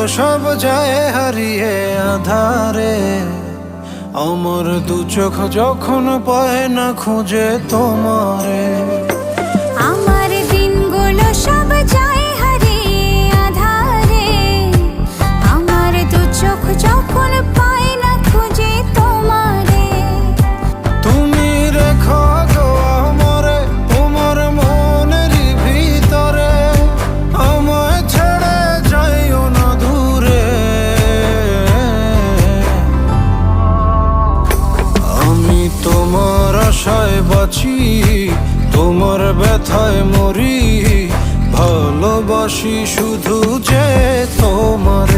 সব যায় হারিয়ে আধারে। আমার দু চোখ যখন পায় না খুঁজে তোমারে। আমার দিনগুলো সব যায় হারিয়ে আধারে। আমার দু চোখ যখন পায় না খুঁজে তোমারে। তুমি রেখো গো আমারে তোমার মনের ভিতরে, আমায় ছেড়ে যাইও না দূরে। আমি তোমার আশায় বাঁচি, তোমার ব্যথায় মরি, ভালোবাসি শুধু যে তোমার।